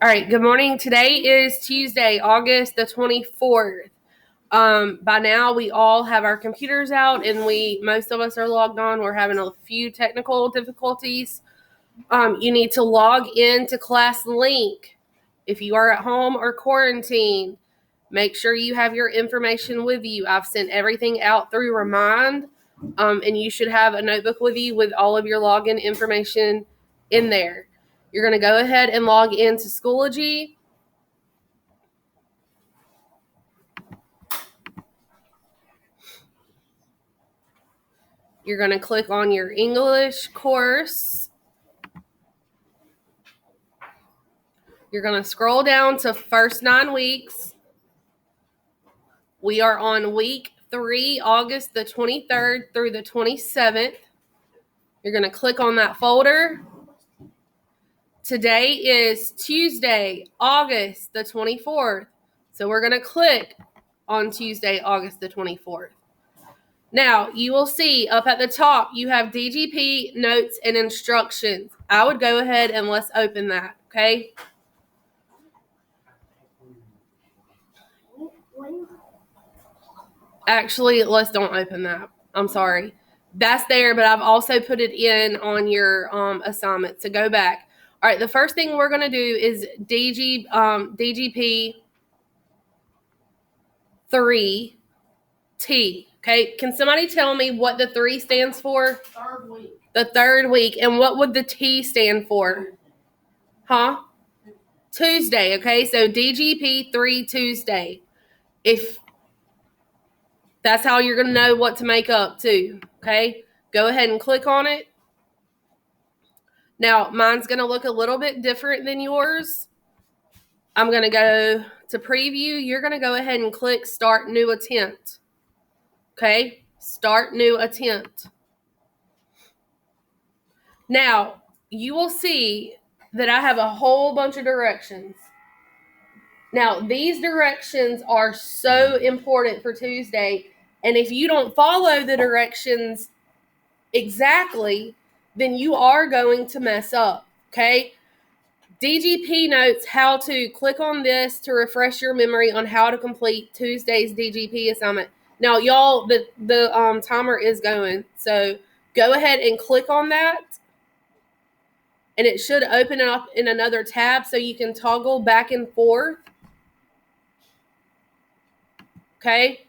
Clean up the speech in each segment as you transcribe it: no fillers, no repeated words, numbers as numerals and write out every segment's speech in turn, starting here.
All right, good morning. Today is Tuesday, August the 24th. By now, we all have our computers out and most of us are logged on. We're having a few technical difficulties. You need to log in to Class Link. If you are at home or quarantined, make sure you have your information with you. I've sent everything out through Remind, and you should have a notebook with you with all of your login information in there. You're going to go ahead and log into Schoology. You're going to click on your English course. You're going to scroll down to first 9 weeks. We are on week 3, August the 23rd through the 27th. You're going to click on that folder. Today is Tuesday, August the 24th. So we're going to click on Tuesday, August the 24th. Now, you will see up at the top, you have DGP notes and instructions. I would go ahead and let's open that, okay? Actually, let's don't open that. I'm sorry. That's there, but I've also put it in on your assignment. So go back. All right, the first thing we're going to do is DGP3T. Okay, can somebody tell me what the 3 stands for? Third week. The third week. And what would the T stand for? Huh? Tuesday. Okay, so DGP3 Tuesday. If that's how you're going to know what to make up too. Okay, go ahead and click on it. Now, mine's going to look a little bit different than yours. I'm going to go to preview. You're going to go ahead and click Start New Attempt. Okay, Start New Attempt. Now, you will see that I have a whole bunch of directions. Now, these directions are so important for Tuesday, and if you don't follow the directions exactly, then you are going to mess up, okay? DGP notes how to click on this to refresh your memory on how to complete Tuesday's DGP assignment. Now, y'all, the timer is going, so go ahead and click on that, and it should open up in another tab so you can toggle back and forth. Okay.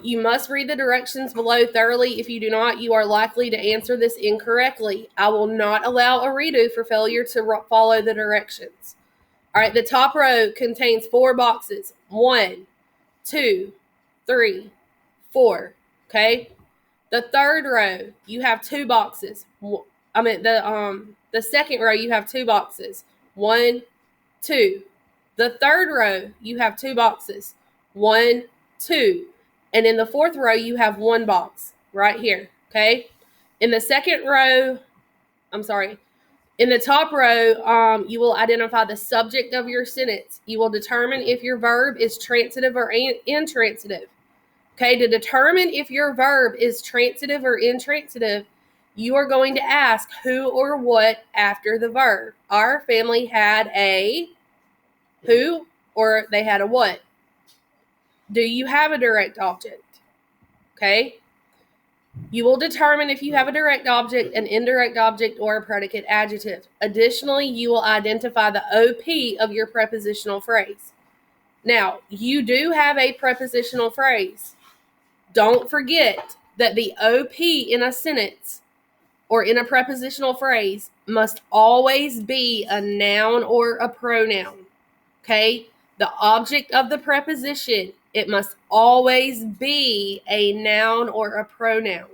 You must read the directions below thoroughly. If you do not, you are likely to answer this incorrectly. I will not allow a redo for failure to follow the directions. All right, the top row contains 4 boxes. 1, 2, 3, 4. Okay. The third row, you have 2 boxes. The second row, you have 2 boxes. 1, 2. The third row, you have 2 boxes. 1, 2. And in the fourth row, you have 1 box right here, okay? In the top row, you will identify the subject of your sentence. You will determine if your verb is transitive or intransitive. Okay, to determine if your verb is transitive or intransitive, you are going to ask who or what after the verb. Our family had a who or they had a what. Do you have a direct object? Okay. You will determine if you have a direct object, an indirect object, or a predicate adjective. Additionally, you will identify the OP of your prepositional phrase. Now, you do have a prepositional phrase. Don't forget that the OP in a sentence or in a prepositional phrase must always be a noun or a pronoun. Okay? The object of the preposition, it must always be a noun or a pronoun.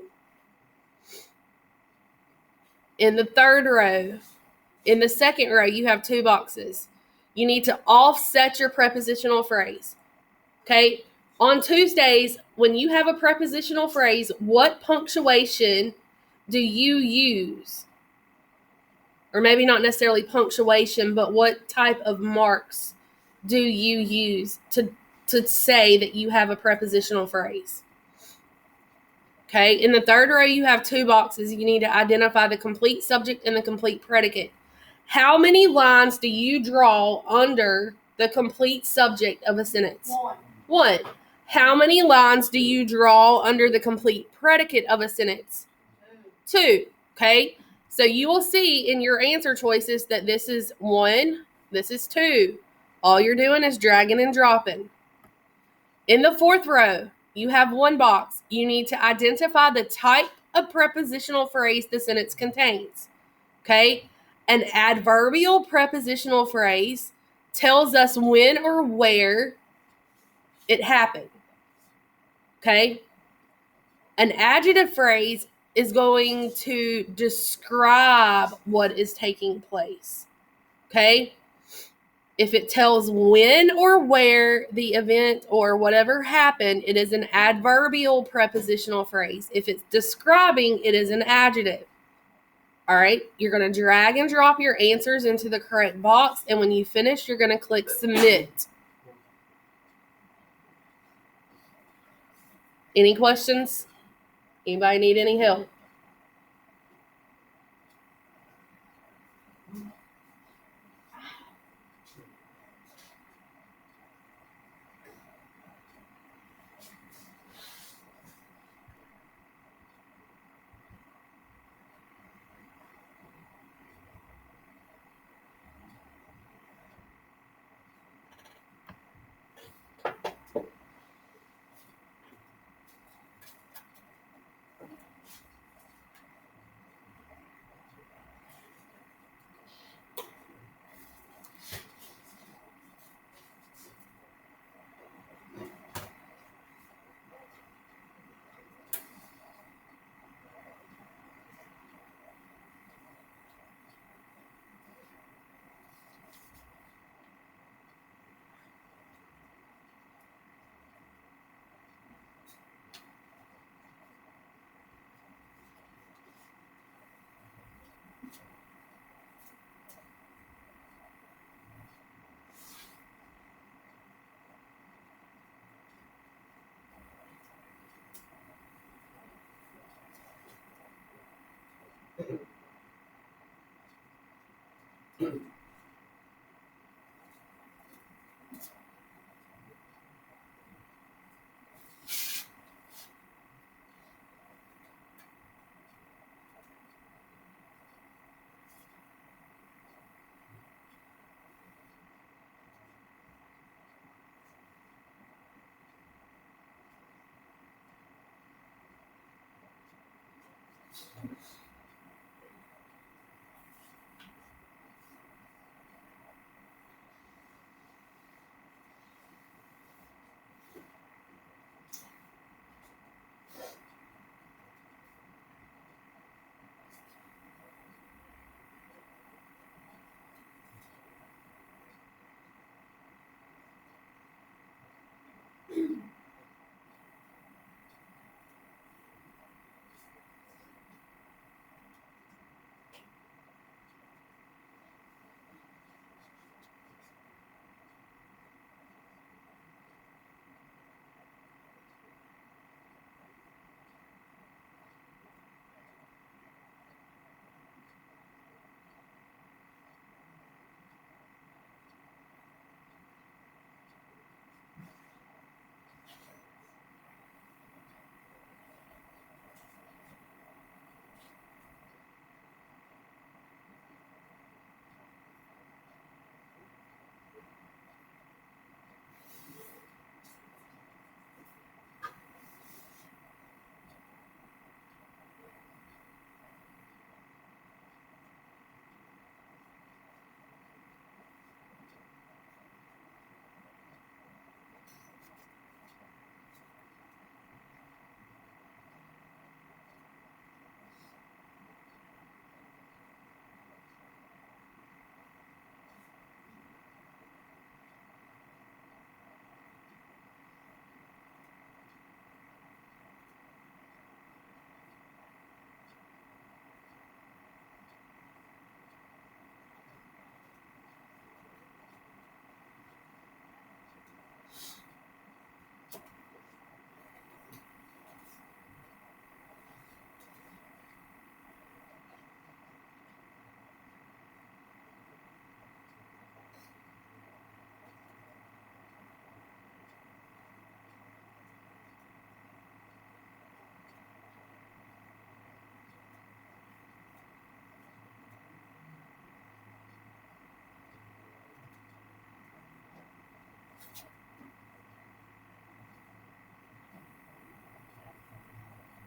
In the third row, in the second row, you have 2 boxes. You need to offset your prepositional phrase. Okay? On Tuesdays, when you have a prepositional phrase, what punctuation do you use? Or maybe not necessarily punctuation, but what type of marks do you use to say that you have a prepositional phrase? Okay, in the third row, you have 2 boxes. You need to identify the complete subject and the complete predicate. How many lines do you draw under the complete subject of a sentence? One. How many lines do you draw under the complete predicate of a sentence? Two. Okay. So you will see in your answer choices that this is 1, this is 2. All you're doing is dragging and dropping. In the fourth row, you have one box. You need to identify the type of prepositional phrase the sentence contains. Okay? An adverbial prepositional phrase tells us when or where it happened. Okay? An adjective phrase is going to describe what is taking place. Okay? If it tells when or where the event or whatever happened, it is an adverbial prepositional phrase. If it's describing, it is an adjective. All right, you're going to drag and drop your answers into the correct box, and when you finish, you're going to click submit. Any questions? Anybody need any help?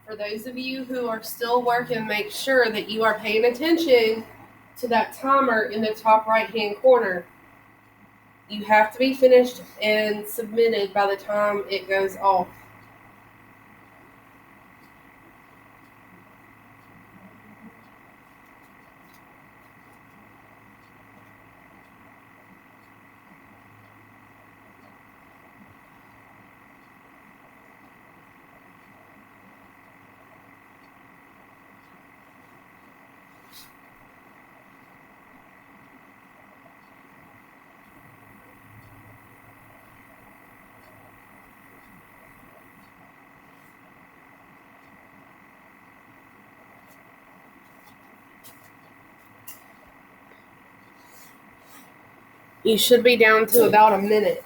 for those of you who are still working, make sure that you are paying attention to that timer in the top right-hand corner. You have to be finished and submitted by the time it goes off. You should be down to about a minute.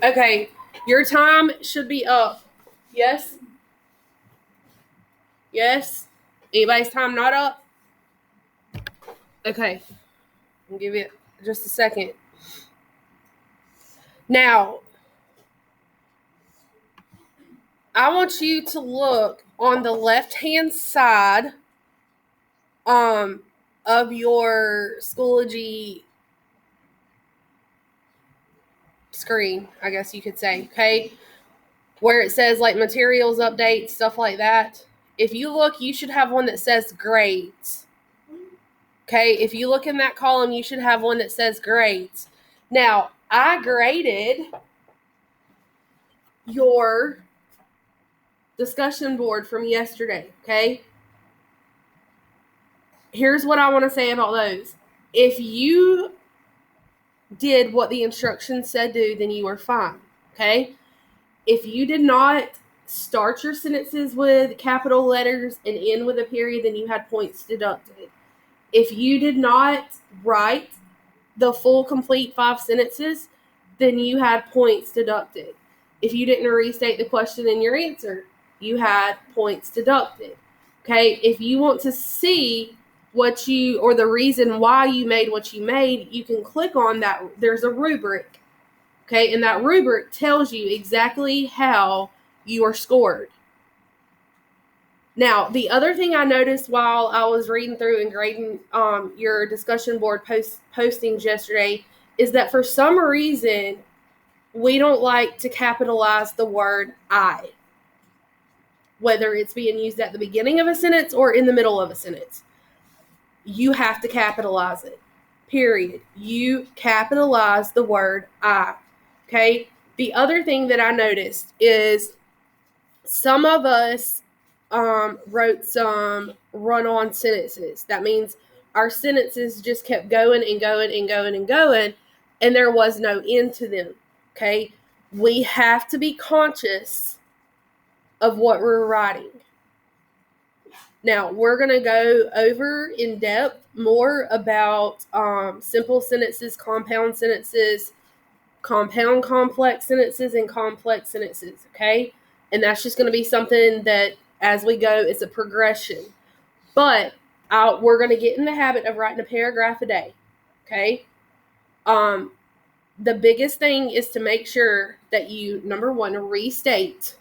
Okay, your time should be up. Yes? Yes? Anybody's time not up? Okay, I'll give it just a second. Now, I want you to look on the left-hand side of your Schoology screen, I guess you could say, okay? Where it says like materials updates, stuff like that. If you look, you should have one that says grades. Okay, if you look in that column, you should have one that says grades. Now, I graded your discussion board from yesterday, okay? Here's what I want to say about those. If you did what the instructions said do, then you are fine, okay? If you did not start your sentences with capital letters and end with a period, then you had points deducted. If you did not write the full complete 5 sentences, then you had points deducted. If you didn't restate the question in your answer, you had points deducted. Okay, if you want to see what you, or the reason why you made what you made, you can click on that. There's a rubric. Okay, and that rubric tells you exactly how you are scored. Now, the other thing I noticed while I was reading through and grading your discussion board postings yesterday is that for some reason, we don't like to capitalize the word I, whether it's being used at the beginning of a sentence or in the middle of a sentence. You have to capitalize it, period. You capitalize the word I, okay? The other thing that I noticed is some of us wrote some run-on sentences. That means our sentences just kept going and going and going and going, and there was no end to them, okay? We have to be conscious of what we're writing. Now, we're going to go over in depth more about simple sentences, compound sentences, compound complex sentences, and complex sentences, okay? And that's just going to be something that as we go, it's a progression. But we're going to get in the habit of writing a paragraph a day, okay? The biggest thing is to make sure that you, number one, restate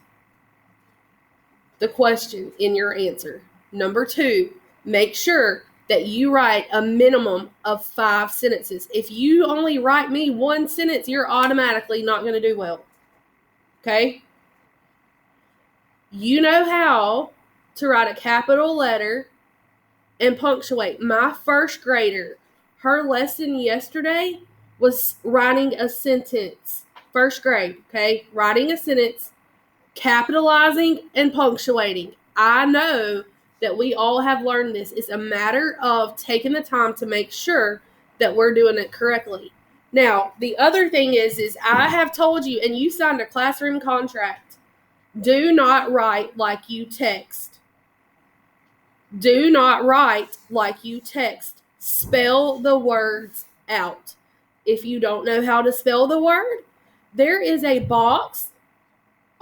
the question in your answer. Number two, make sure that you write a minimum of 5 sentences. If you only write me 1 sentence, you're automatically not going to do well. Okay? You know how to write a capital letter and punctuate. My first grader, her lesson yesterday was writing a sentence. First grade, okay? Writing a sentence, capitalizing and punctuating. I know that we all have learned this. It's a matter of taking the time to make sure that we're doing it correctly. Now, the other thing is I have told you, and you signed a classroom contract, do not write like you text. Do not write like you text. Spell the words out. If you don't know how to spell the word, there is a box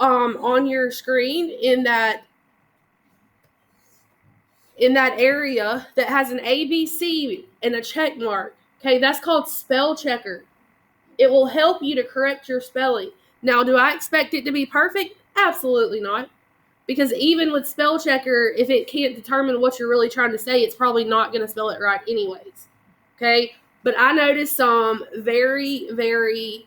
on your screen in that area that has an ABC and a check mark. Okay, that's called spell checker. It will help you to correct your spelling. Now, do I expect it to be perfect? Absolutely not. Because even with spell checker, if it can't determine what you're really trying to say, it's probably not going to spell it right anyways. Okay? But I noticed some very, very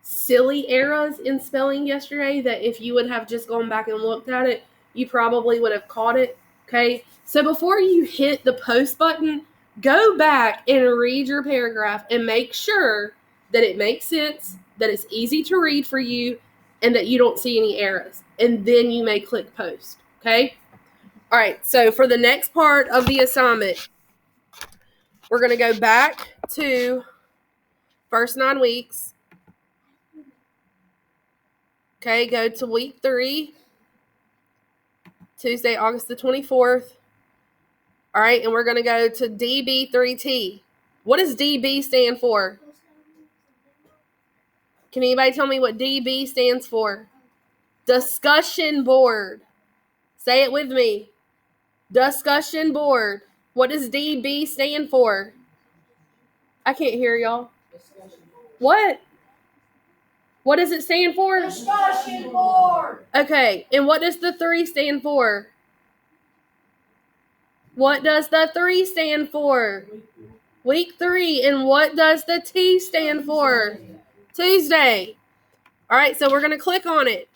silly errors in spelling yesterday that if you would have just gone back and looked at it, you probably would have caught it. Okay? So before you hit the post button, go back and read your paragraph and make sure that it makes sense, that it's easy to read for you, and that you don't see any errors. And then you may click post. Okay? All right. So for the next part of the assignment, we're going to go back to first 9 weeks. Okay, go to week 3, Tuesday, August the 24th. All right, and we're going to go to DB3T. What does DB stand for? Can anybody tell me what DB stands for? Discussion board. Say it with me. Discussion board. What does DB stand for? I can't hear y'all. What? What does it stand for? Discussion board. Okay, and what does the 3 stand for? What does the 3 stand for? Week 3. And what does the T stand for? Tuesday. All right, so we're going to click on it.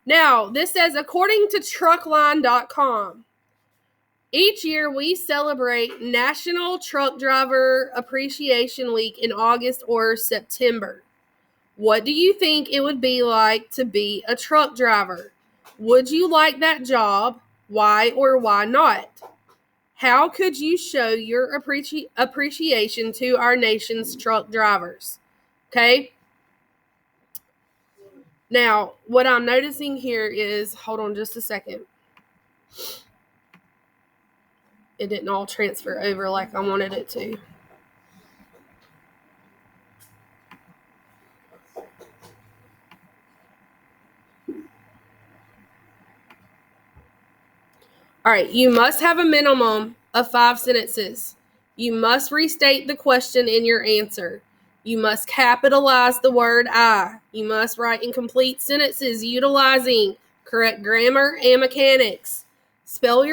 Now, this says, according to truckline.com, each year we celebrate National Truck Driver Appreciation Week in August or September. What do you think it would be like to be a truck driver? Would you like that job? Why or why not? How could you show your appreciation to our nation's truck drivers? Okay. Now, what I'm noticing here is, hold on just a second. It didn't all transfer over like I wanted it to. All right, you must have a minimum of 5 sentences. You must restate the question in your answer. You must capitalize the word I. You must write in complete sentences utilizing correct grammar and mechanics. Spell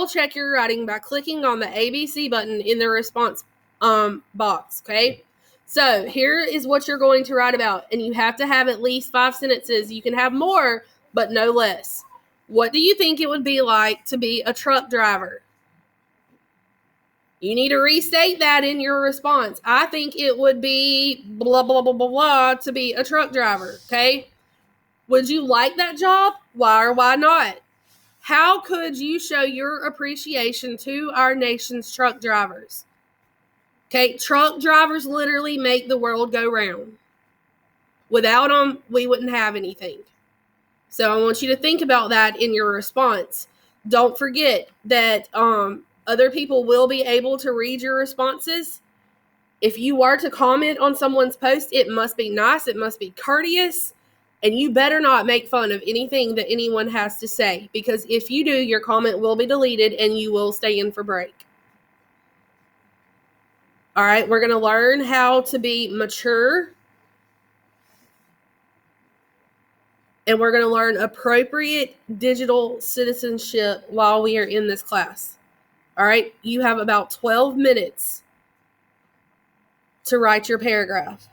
check your writing by clicking on the ABC button in the response box, okay? So here is what you're going to write about, and you have to have at least 5 sentences. You can have more, but no less. What do you think it would be like to be a truck driver? You need to restate that in your response. I think it would be blah, blah, blah, blah, blah to be a truck driver, okay? Would you like that job? Why or why not? How could you show your appreciation to our nation's truck drivers? Okay, truck drivers literally make the world go round. Without them, we wouldn't have anything. So I want you to think about that in your response. Don't forget that other people will be able to read your responses. If you are to comment on someone's post, it must be nice, it must be courteous, and you better not make fun of anything that anyone has to say, because if you do, your comment will be deleted and you will stay in for break. All right, we're going to learn how to be mature. And we're going to learn appropriate digital citizenship while we are in this class. All right, you have about 12 minutes to write your paragraph.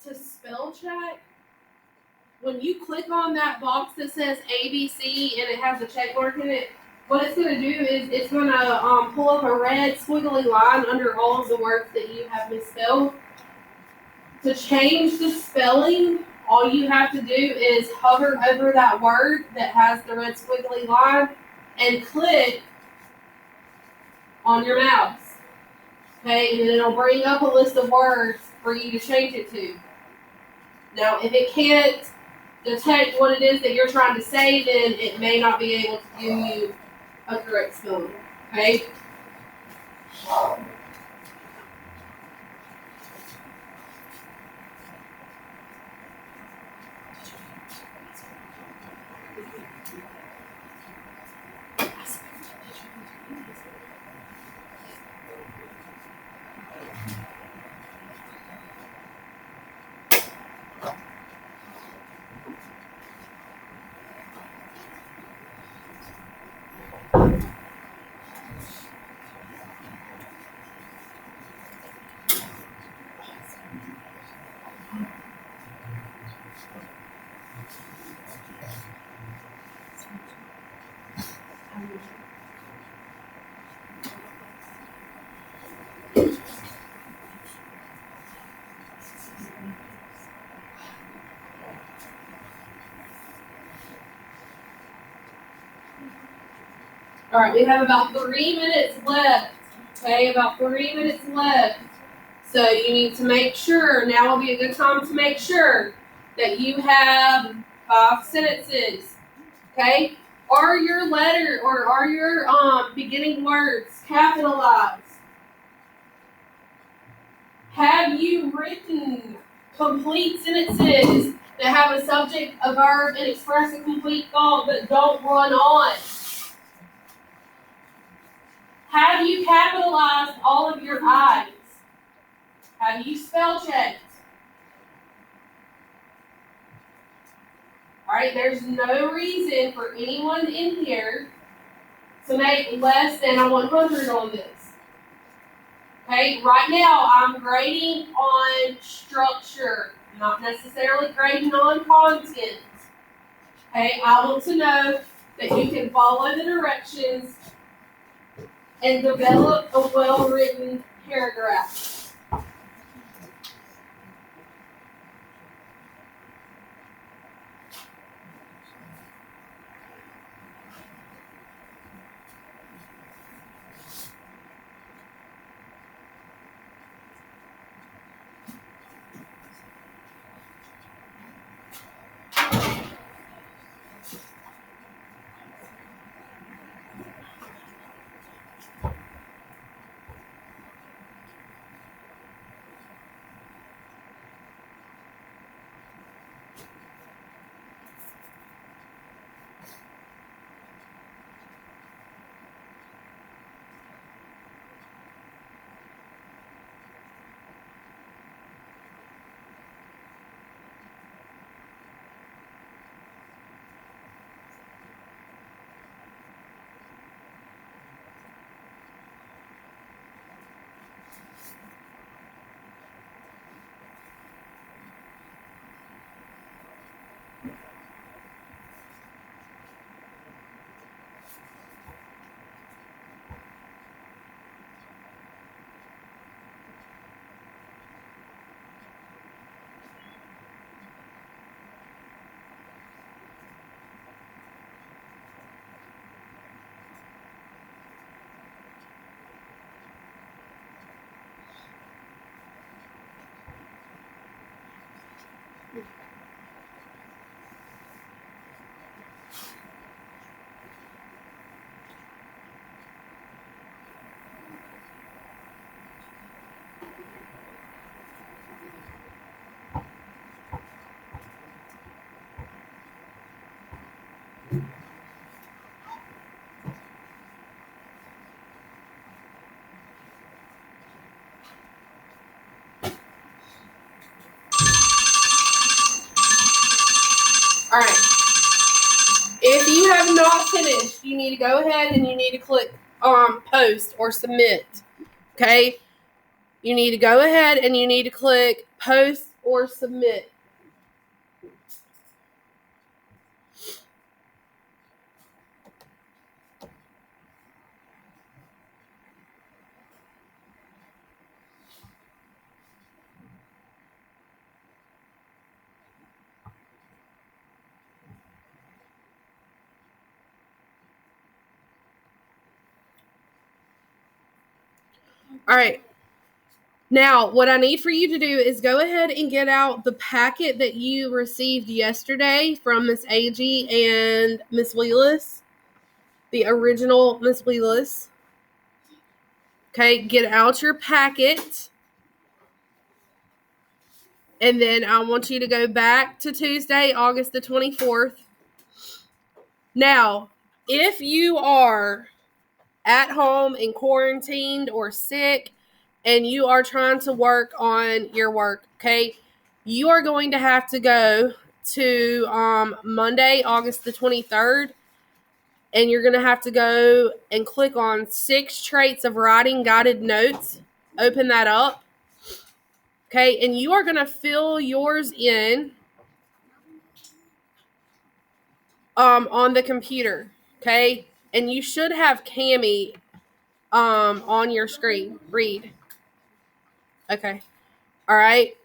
to spell check, when you click on that box that says ABC and it has a check mark in it, what it's going to do is it's going to pull up a red squiggly line under all of the words that you have misspelled. To change the spelling, all you have to do is hover over that word that has the red squiggly line and click on your mouse. Okay, and then it'll bring up a list of words for you to change it to. Now, if it can't detect what it is that you're trying to say, then it may not be able to give you a correct spelling. Okay? All right, we have about 3 minutes left. Okay, about 3 minutes left. So you need to make sure, now will be a good time to make sure that you have 5 sentences. Okay? Are your letter or are your beginning words capitalized? Have you written complete sentences that have a subject, a verb, and express a complete thought but don't run on? Have you capitalized all of your I's? Have you spell checked? Alright, there's no reason for anyone in here to make less than a 100 on this. Okay, right now I'm grading on structure, not necessarily grading on content. Okay, I want to know that you can follow the directions and develop a well-written paragraph. All right. If you have not finished, you need to go ahead and you need to click post or submit. Okay? You need to go ahead and you need to click post or submit. All right. Now, what I need for you to do is go ahead and get out the packet that you received yesterday from Miss Agee and Miss Wheelis, the original Miss Wheelis. Okay, get out your packet. And then I want you to go back to Tuesday, August the 24th. Now, if you are at home and quarantined or sick and you are trying to work on your work, okay, you are going to have to go to Monday, August the 23rd, and you're going to have to go and click on 6 traits of writing guided notes. Open that up. Okay, and you are going to fill yours in on the computer, okay? And you should have Cami on your screen. Read. Okay. All right.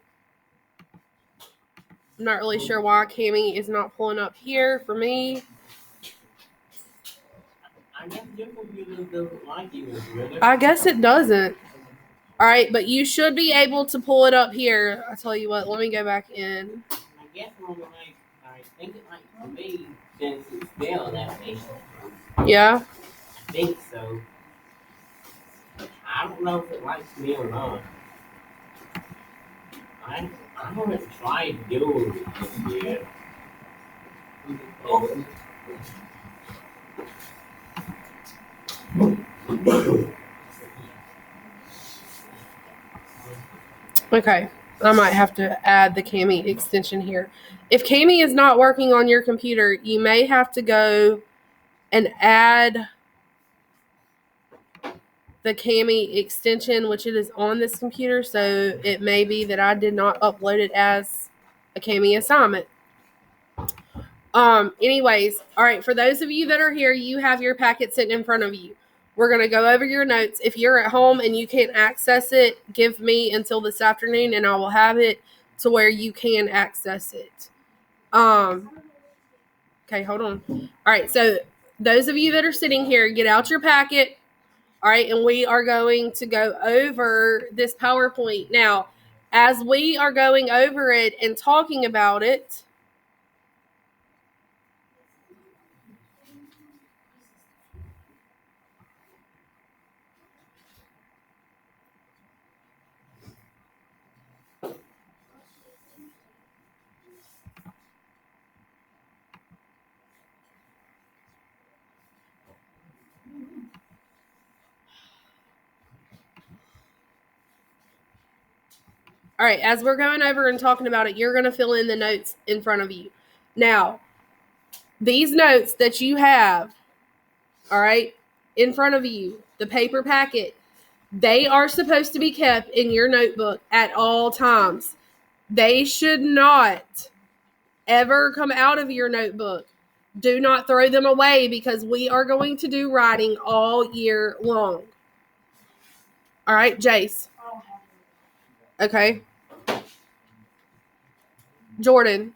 I'm not really sure why Cami is not pulling up here for me. I guess it doesn't. All right, but you should be able to pull it up here. I tell you what, let me go back in. I guess I think it might for me since it's still an application. Yeah. I think so. I don't know if it likes me or not. I haven't tried doing it yet. Okay. I might have to add the Cami extension here. If Cami is not working on your computer, you may have to go and add the Cami extension, which it is on this computer, so it may be that I did not upload it as a Cami assignment. Anyways, all right, for those of you that are here, you have your packet sitting in front of you. We're going to go over your notes. If you're at home and you can't access it, give me until this afternoon and I will have it to where you can access it. Okay, hold on. All right, so those of you that are sitting here, get out your packet. All right, and we are going to go over this PowerPoint. Now, as we are going over it and talking about it, all right, as we're going over and talking about it, you're going to fill in the notes in front of you. Now, these notes that you have, all right, in front of you, the paper packet, they are supposed to be kept in your notebook at all times. They should not ever come out of your notebook. Do not throw them away because we are going to do writing all year long. All right, Jace. Okay. Jordan.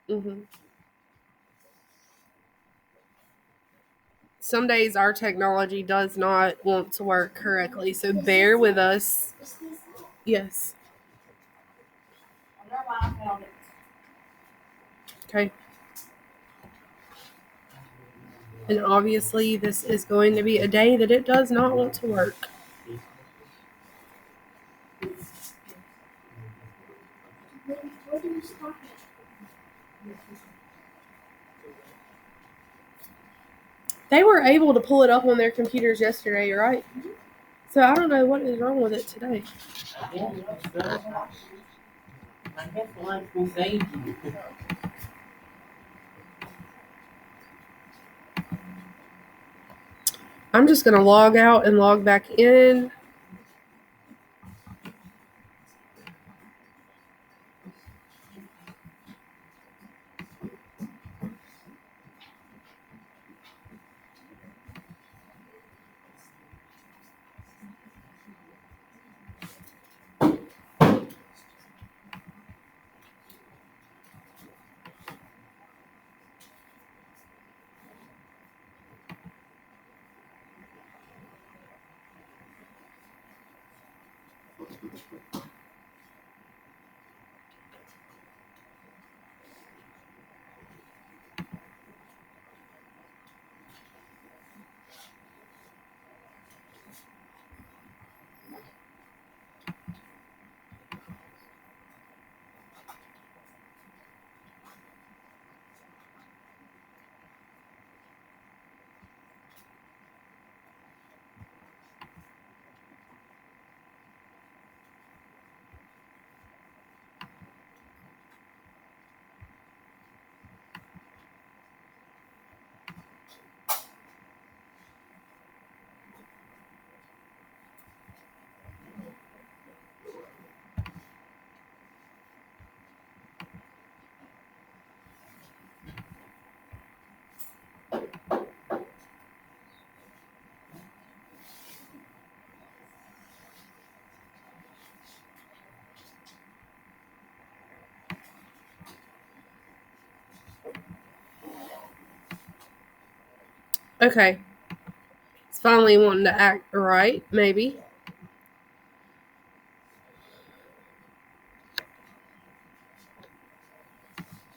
Mm-hmm. Some days our technology does not want to work correctly, so bear with us. Yes. Okay. And obviously this is going to be a day that it does not want to work. They were able to pull it up on their computers yesterday, right? So I don't know what is wrong with it today. I guess like we say. I'm just going to log out and log back in. Okay. It's finally wanting to act right, maybe.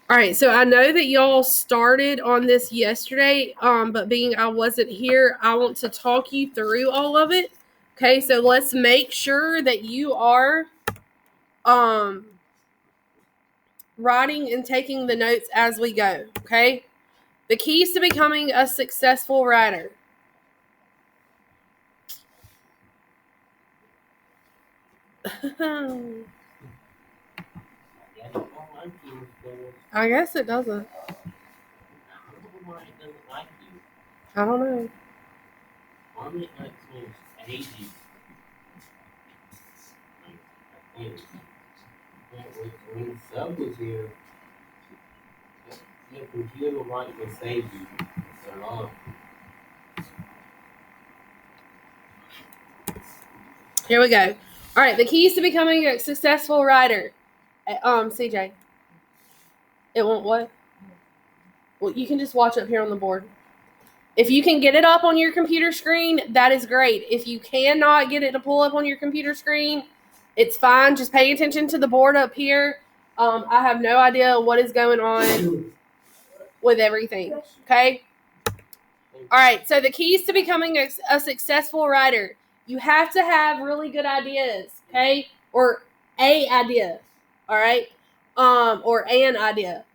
All right, so I know that y'all started on this yesterday, but being I wasn't here, I want to talk you through all of it. Okay, so let's make sure that you are writing and taking the notes as we go. Okay, the keys to becoming a successful writer. I guess it doesn't. I don't know. When the sub was here, the computer might will save you. So, Here we go. All right, the keys to becoming a successful writer. CJ. It won't what? Well, you can just watch up here on the board. If you can get it up on your computer screen, that is great. If you cannot get it to pull up on your computer screen, it's fine. Just pay attention to the board up here. I have no idea what is going on with everything. Okay? All right, so the keys to becoming a successful writer. You have to have really good ideas, okay? Or a idea, all right? Or an idea.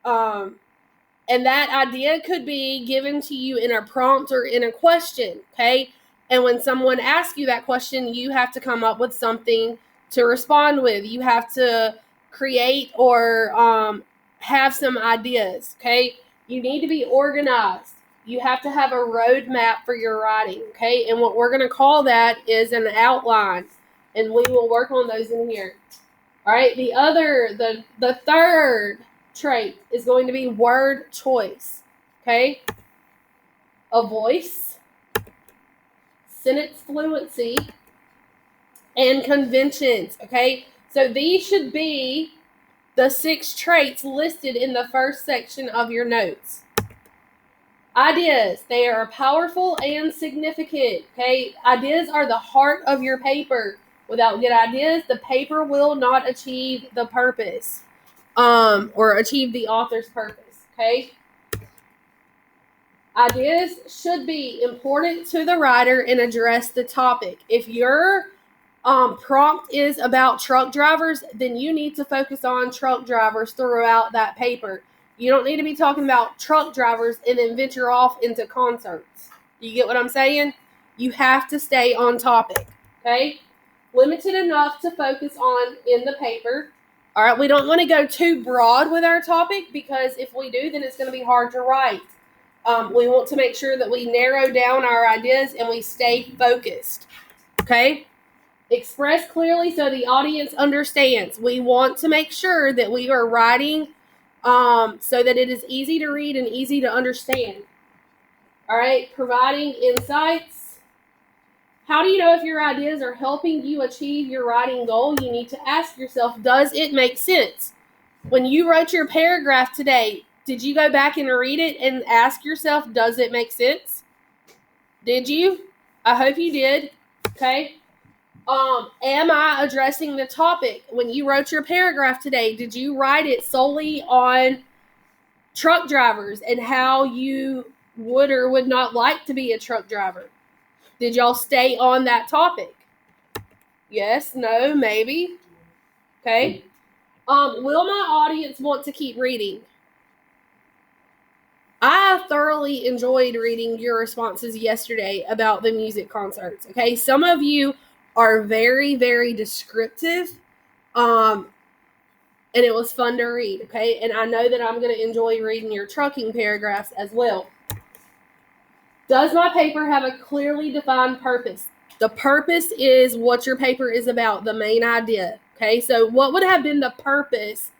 And that idea could be given to you in a prompt or in a question, okay? And when someone asks you that question, you have to come up with something to respond with. You have to create or have some ideas, okay? You need to be organized. You have to have a roadmap for your writing, okay? And what we're going to call that is an outline. And we will work on those in here. All right, the third trait is going to be word choice, okay? A voice, sentence fluency, and conventions, okay? So these should be the 6 traits listed in the first section of your notes. Ideas, they are powerful and significant, okay? Ideas are the heart of your paper. Without good ideas, the paper will not achieve the purpose. Or achieve the author's purpose, okay? Ideas should be important to the writer and address the topic. If your prompt is about truck drivers, then you need to focus on truck drivers throughout that paper. You don't need to be talking about truck drivers and then venture off into concerts. You get what I'm saying? You have to stay on topic, okay? Limited enough to focus on in the paper. All right, we don't want to go too broad with our topic because if we do, then it's going to be hard to write. We want to make sure that we narrow down our ideas and we stay focused. Okay? Express clearly so the audience understands. We want to make sure that we are writing so that it is easy to read and easy to understand. All right? Providing insights. How do you know if your ideas are helping you achieve your writing goal? You need to ask yourself, does it make sense? When you wrote your paragraph today, did you go back and read it and ask yourself, does it make sense? Did you? I hope you did. Okay. Am I addressing the topic? When you wrote your paragraph today, did you write it solely on truck drivers and how you would or would not like to be a truck driver? Did y'all stay on that topic? Yes, no, maybe. Okay. Will my audience want to keep reading? I thoroughly enjoyed reading your responses yesterday about the music concerts. Okay, some of you are very, very descriptive, and it was fun to read. Okay, and I know that I'm going to enjoy reading your trucking paragraphs as well. Does my paper have a clearly defined purpose? The purpose is what your paper is about, the main idea. Okay, so what would have been the purpose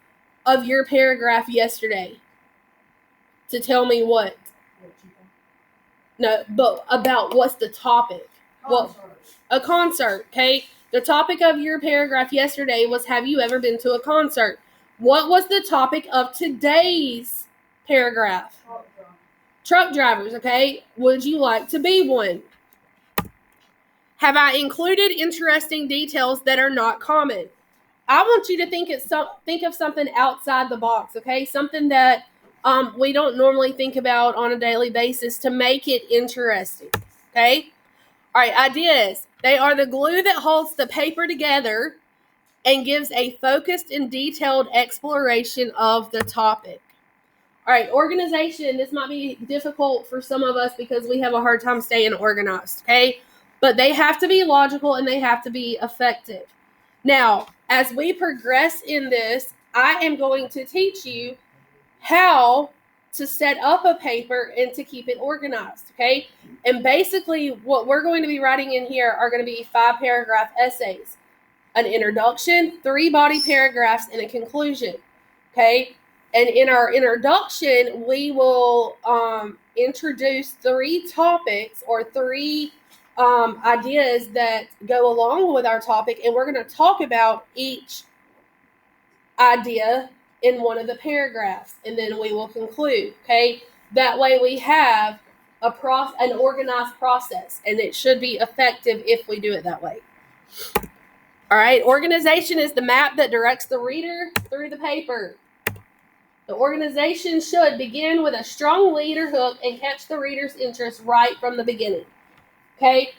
of your paragraph yesterday? To tell me what? No, but about what's the topic? Well, a concert, okay? The topic of your paragraph yesterday was, have you ever been to a concert? What was the topic of today's paragraph? Truck drivers, okay? Would you like to be one? Have I included interesting details that are not common? I want you to think of something outside the box, okay? Something that we don't normally think about on a daily basis to make it interesting, okay? All right, ideas. They are the glue that holds the paper together and gives a focused and detailed exploration of the topic. All right, organization. This might be difficult for some of us because we have a hard time staying organized, okay? But they have to be logical and they have to be effective. Now, as we progress in this, I am going to teach you how to set up a paper and to keep it organized, okay? And basically, what we're going to be writing in here are going to be 5-paragraph essays, an introduction, 3 body paragraphs, and a conclusion, okay? And in our introduction, we will introduce 3 topics or 3 ideas that go along with our topic, and we're going to talk about each idea in one of the paragraphs, and then we will conclude, okay? That way we have an organized process, and it should be effective if we do it that way. All right, organization is the map that directs the reader through the paper. The organization should begin with a strong leader hook and catch the reader's interest right from the beginning. Okay?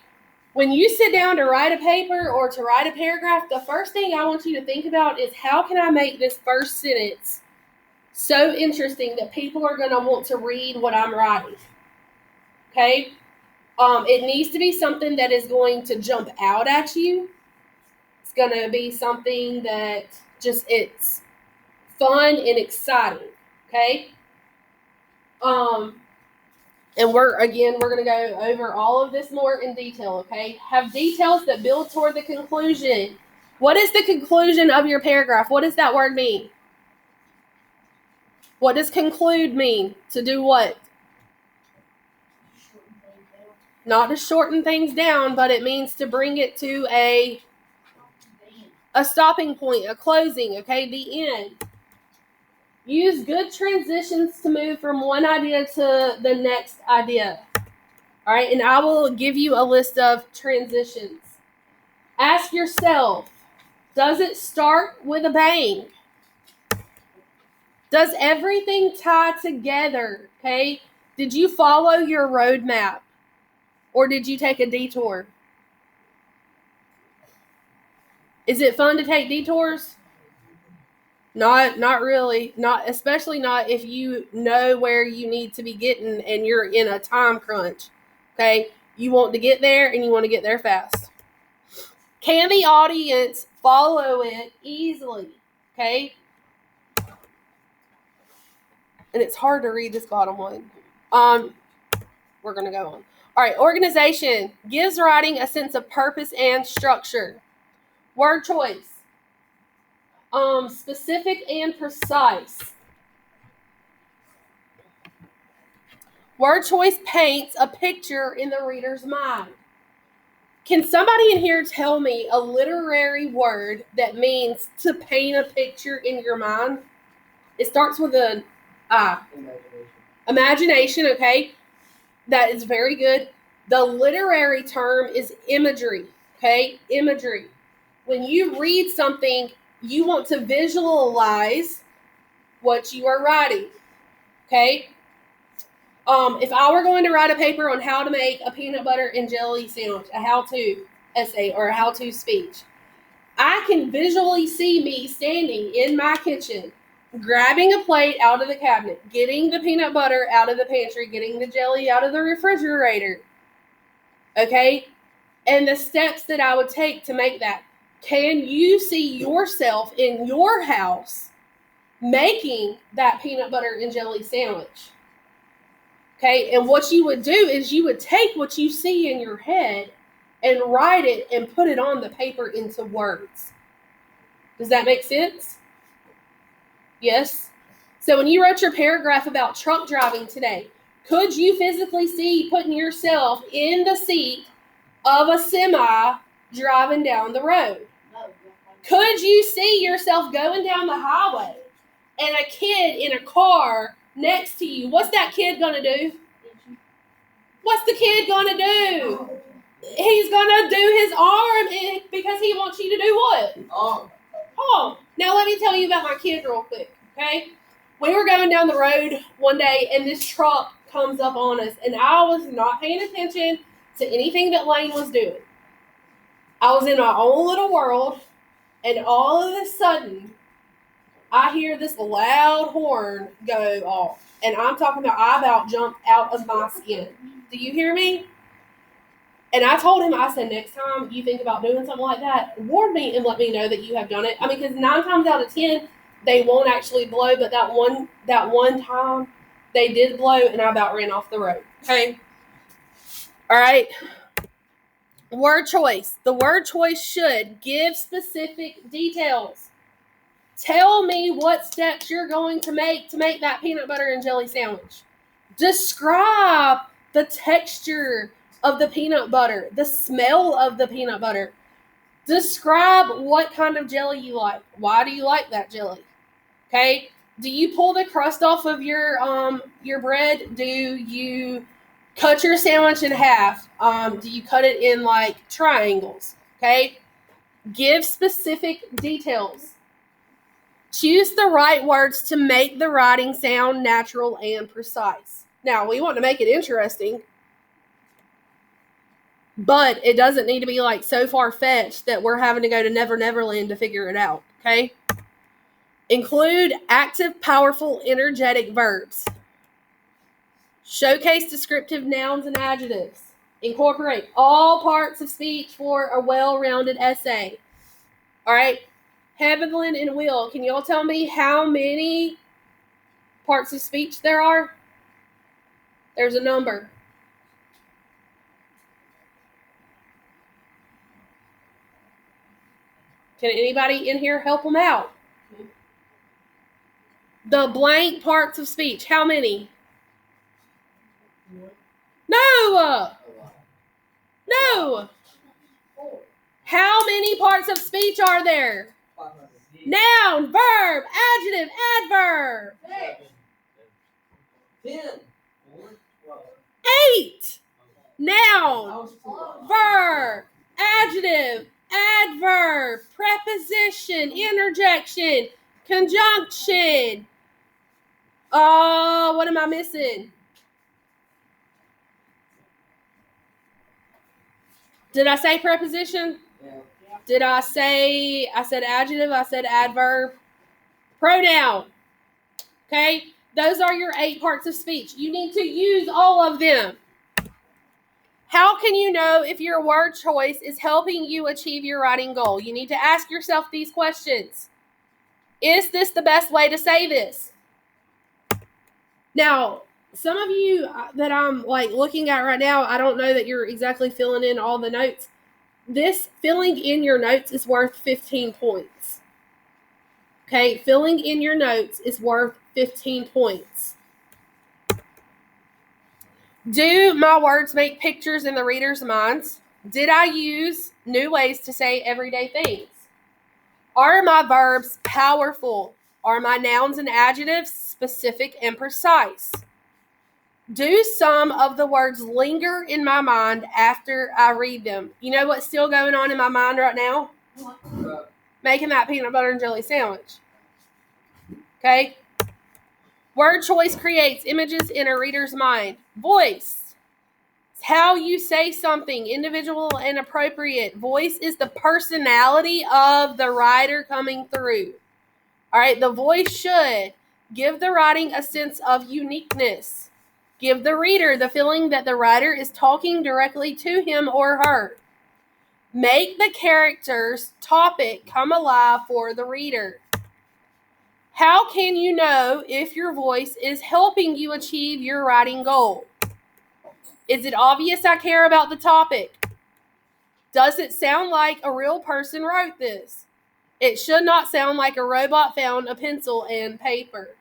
When you sit down to write a paper or to write a paragraph, the first thing I want you to think about is, how can I make this first sentence so interesting that people are going to want to read what I'm writing? Okay? It needs to be something that is going to jump out at you. It's going to be something that it's fun and exciting. Okay? And we're going to go over all of this more in detail, okay? Have details that build toward the conclusion. What is the conclusion of your paragraph? What does that word mean? What does conclude mean? To do what? Not to shorten things down, but it means to bring it to a stopping point, a closing, okay? The end. Use good transitions to move from one idea to the next idea. All right, and I will give you a list of transitions. Ask yourself, does it start with a bang? Does everything tie together? Okay, did you follow your roadmap, or did you take a detour? Is it fun to take detours? Not really. Not especially not if you know where you need to be getting and you're in a time crunch. Okay, you want to get there and you want to get there fast. Can the audience follow it easily? Okay. And it's hard to read this bottom one. We're going to go on. All right, organization gives writing a sense of purpose and structure. Word choice. Specific and precise. Word choice paints a picture in the reader's mind. Can somebody in here tell me a literary word that means to paint a picture in your mind? It starts with an I. Imagination, okay? That is very good. The literary term is imagery, okay? Imagery. When you read something, you want to visualize what you are writing, okay? If I were going to write a paper on how to make a peanut butter and jelly sandwich, a how-to essay or a how-to speech, I can visually see me standing in my kitchen, grabbing a plate out of the cabinet, getting the peanut butter out of the pantry, getting the jelly out of the refrigerator, okay? And the steps that I would take to make that. Can you see yourself in your house making that peanut butter and jelly sandwich? Okay, and what you would do is you would take what you see in your head and write it and put it on the paper into words. Does that make sense? Yes? So when you wrote your paragraph about truck driving today, could you physically see putting yourself in the seat of a semi driving down the road? Could you see yourself going down the highway and a kid in a car next to you? What's that kid gonna do? What's the kid gonna do? He's gonna do his arm because he wants you to do what? Oh. Now let me tell you about my kid real quick, okay? We were going down the road one day and this truck comes up on us and I was not paying attention to anything that Lane was doing. I was in my own little world and all of a sudden I hear this loud horn go off. And I'm talking about I about jumped out of my skin. Do you hear me? And I told him, I said, next time you think about doing something like that, warn me and let me know that you have done it. I mean, because 9 times out of 10, they won't actually blow, but that one time they did blow and I about ran off the road. Okay? All right. Word choice. The word choice should give specific details. Tell me what steps you're going to make that peanut butter and jelly sandwich. Describe the texture of the peanut butter, the smell of the peanut butter. Describe what kind of jelly you like. Why do you like that jelly? Okay? Do you pull the crust off of your bread? Do you cut your sandwich in half? Do you cut it in like triangles? Okay? Give specific details. Choose the right words to make the writing sound natural and precise. Now, we want to make it interesting, but it doesn't need to be like so far-fetched that we're having to go to Never Neverland to figure it out, okay? Include active, powerful, energetic verbs. Showcase descriptive nouns and adjectives. Incorporate all parts of speech for a well-rounded essay. All right? Evelyn and Will, can y'all tell me how many parts of speech there are? There's a number. Can anybody in here help them out? The blank parts of speech, how many? No! No! How many parts of speech are there? Noun, verb, adjective, adverb. 8. Noun, verb, adjective, adverb, preposition, interjection, conjunction. What am I missing? Did I say preposition? Yeah. Did I said adjective, I said adverb. Pronoun. Okay? Those are your 8 parts of speech. You need to use all of them. How can you know if your word choice is helping you achieve your writing goal? You need to ask yourself these questions. Is this the best way to say this? Now, some of you that I'm like looking at right now, I don't know that you're exactly filling in all the notes. This filling in your notes is worth 15 points. Okay, filling in your notes is worth 15 points. Do my words make pictures in the reader's minds? Did I use new ways to say everyday things? Are my verbs powerful? Are my nouns and adjectives specific and precise? Do some of the words linger in my mind after I read them? You know what's still going on in my mind right now? Making that peanut butter and jelly sandwich. Okay? Word choice creates images in a reader's mind. Voice. It's how you say something, individual and appropriate. Voice is the personality of the writer coming through. All right, the voice should give the writing a sense of uniqueness. Give the reader the feeling that the writer is talking directly to him or her. Make the character's topic come alive for the reader. How can you know if your voice is helping you achieve your writing goal? Is it obvious I care about the topic? Does it sound like a real person wrote this? It should not sound like a robot found a pencil and paper.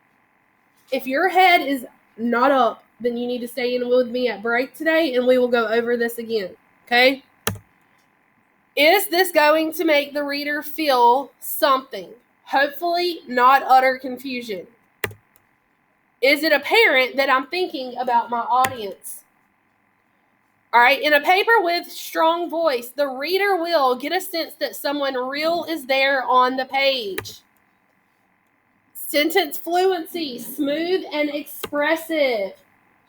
If your head is not up, then you need to stay in with me at break today and we will go over this again. Okay? Is this going to make the reader feel something? Hopefully not utter confusion. Is it apparent that I'm thinking about my audience? All right, in a paper with strong voice, the reader will get a sense that someone real is there on the page. Sentence fluency, smooth and expressive,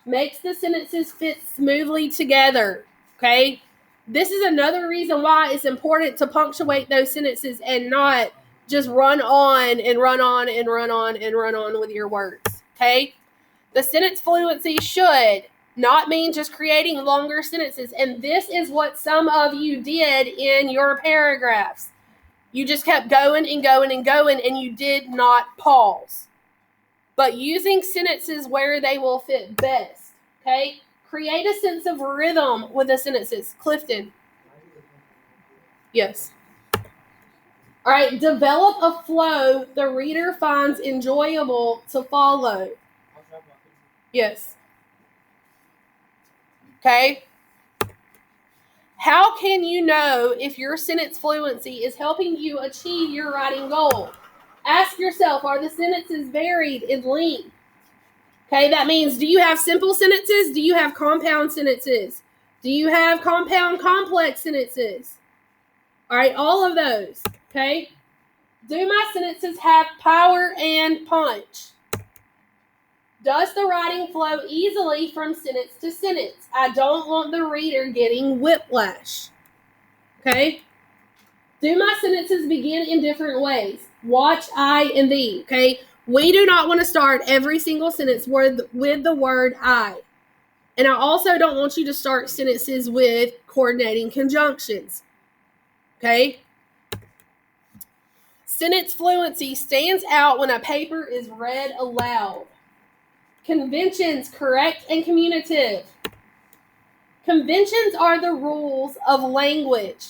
makes the sentences fit smoothly together, okay? This is another reason why it's important to punctuate those sentences and not just run on and run on and run on and run on with your words, okay? The sentence fluency should not mean just creating longer sentences, and this is what some of you did in your paragraphs. You just kept going and going and going, and you did not pause. But using sentences where they will fit best, okay? Create a sense of rhythm with the sentences. Clifton. Yes. All right, develop a flow the reader finds enjoyable to follow. Yes. Okay? How can you know if your sentence fluency is helping you achieve your writing goal? Ask yourself, are the sentences varied in length? Okay, that means, do you have simple sentences? Do you have compound sentences? Do you have compound complex sentences? All right, all of those, okay? Do my sentences have power and punch? Does the writing flow easily from sentence to sentence? I don't want the reader getting whiplash. Okay? Do my sentences begin in different ways? Watch, I, and thee. Okay? We do not want to start every single sentence with the word I. And I also don't want you to start sentences with coordinating conjunctions. Okay? Sentence fluency stands out when a paper is read aloud. Conventions, correct and communicative. Conventions are the rules of language.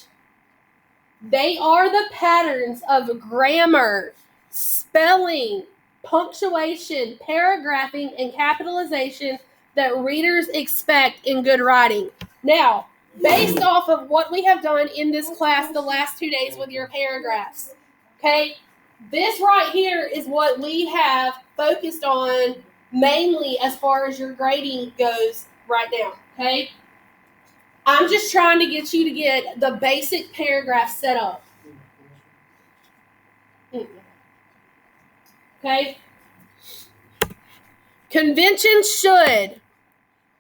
They are the patterns of grammar, spelling, punctuation, paragraphing, and capitalization that readers expect in good writing. Now, based off of what we have done in this class the last 2 days with your paragraphs, okay, this right here is what we have focused on mainly as far as your grading goes right now, okay? I'm just trying to get you to get the basic paragraph set up. Okay? Conventions should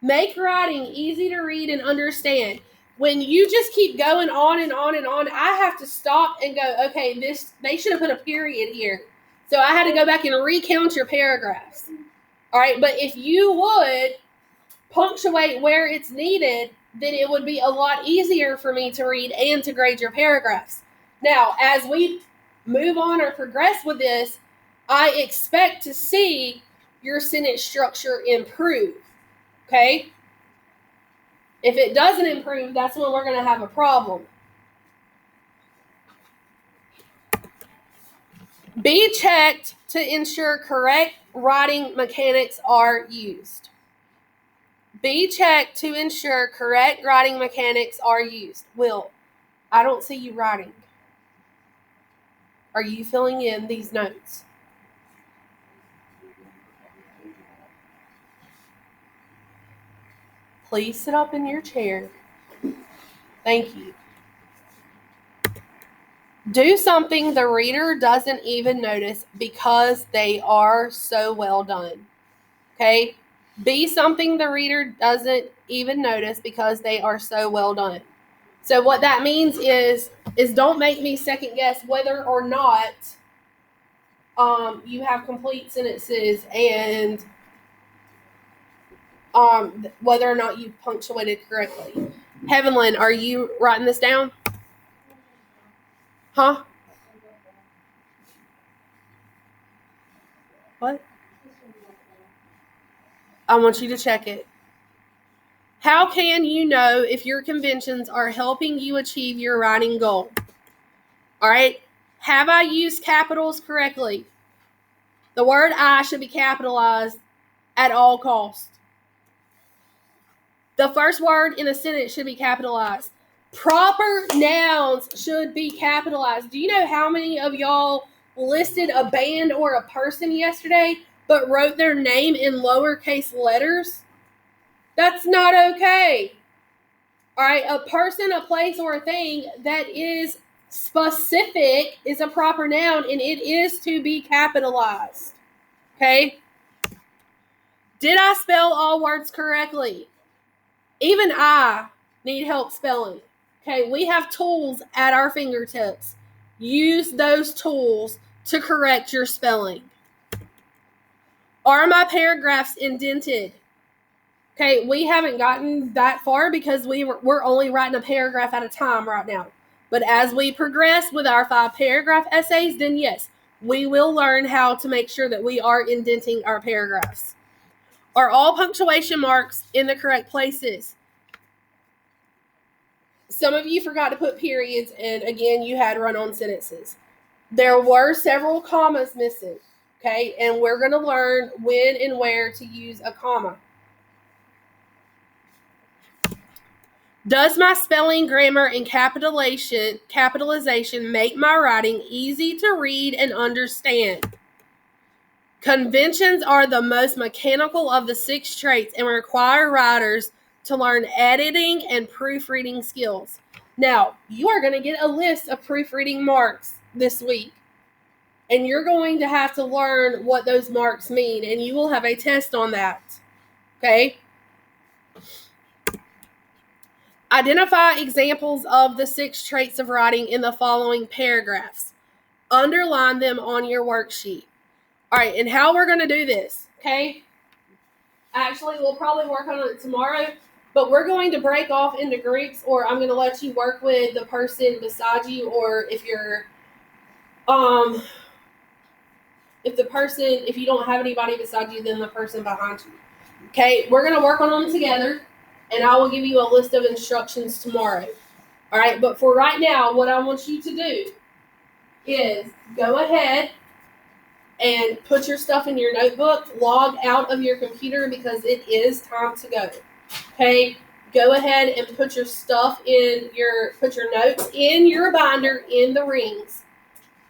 make writing easy to read and understand. When you just keep going on and on and on, I have to stop and go, okay, they should have put a period here. So I had to go back and recount your paragraphs. All right, but if you would punctuate where it's needed, then it would be a lot easier for me to read and to grade your paragraphs. Now, as we move on or progress with this, I expect to see your sentence structure improve. Okay? If it doesn't improve, that's when we're going to have a problem. Be checked to ensure correct writing mechanics are used. Be checked to ensure correct writing mechanics are used. Will, I don't see you writing. Are you filling in these notes? Please sit up in your chair. Thank you. Do something the reader doesn't even notice because they are so well done. Okay? Be something the reader doesn't even notice because they are so well done. So what that means is don't make me second guess whether or not you have complete sentences and whether or not you punctuated correctly. Heavenlyn, are you writing this down? Huh? What? I want you to check it. How can you know if your conventions are helping you achieve your writing goal? All right. Have I used capitals correctly? The word I should be capitalized at all costs. The first word in a sentence should be capitalized. Proper nouns should be capitalized. Do you know how many of y'all listed a band or a person yesterday but wrote their name in lowercase letters? That's not okay. All right, a person, a place, or a thing that is specific is a proper noun, and it is to be capitalized. Okay? Did I spell all words correctly? Even I need help spelling. Okay, we have tools at our fingertips. Use those tools to correct your spelling. Are my paragraphs indented? Okay, we haven't gotten that far because we're only writing a paragraph at a time right now. But as we progress with our 5-paragraph essays, then yes, we will learn how to make sure that we are indenting our paragraphs. Are all punctuation marks in the correct places? Some of you forgot to put periods, and again, you had run-on sentences. There were several commas missing, okay? And we're going to learn when and where to use a comma. Does my spelling, grammar, and capitalization make my writing easy to read and understand? Conventions are the most mechanical of the 6 traits and require writers to learn editing and proofreading skills. Now, you are going to get a list of proofreading marks this week, and you're going to have to learn what those marks mean, and you will have a test on that. Okay? Identify examples of the 6 traits of writing in the following paragraphs. Underline them on your worksheet. All right, and how we're going to do this, okay? Actually, we'll probably work on it tomorrow, but we're going to break off into groups, or I'm going to let you work with the person beside you, or if you're, if you don't have anybody beside you, then the person behind you. Okay, we're going to work on them together, and I will give you a list of instructions tomorrow. All right, but for right now, what I want you to do is go ahead and put your stuff in your notebook, log out of your computer because it is time to go. Okay, go ahead and put your stuff put your notes in your binder in the rings.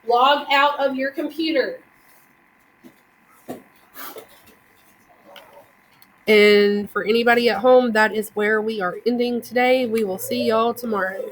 Log out of your computer. And for anybody at home, that is where we are ending today. We will see y'all tomorrow.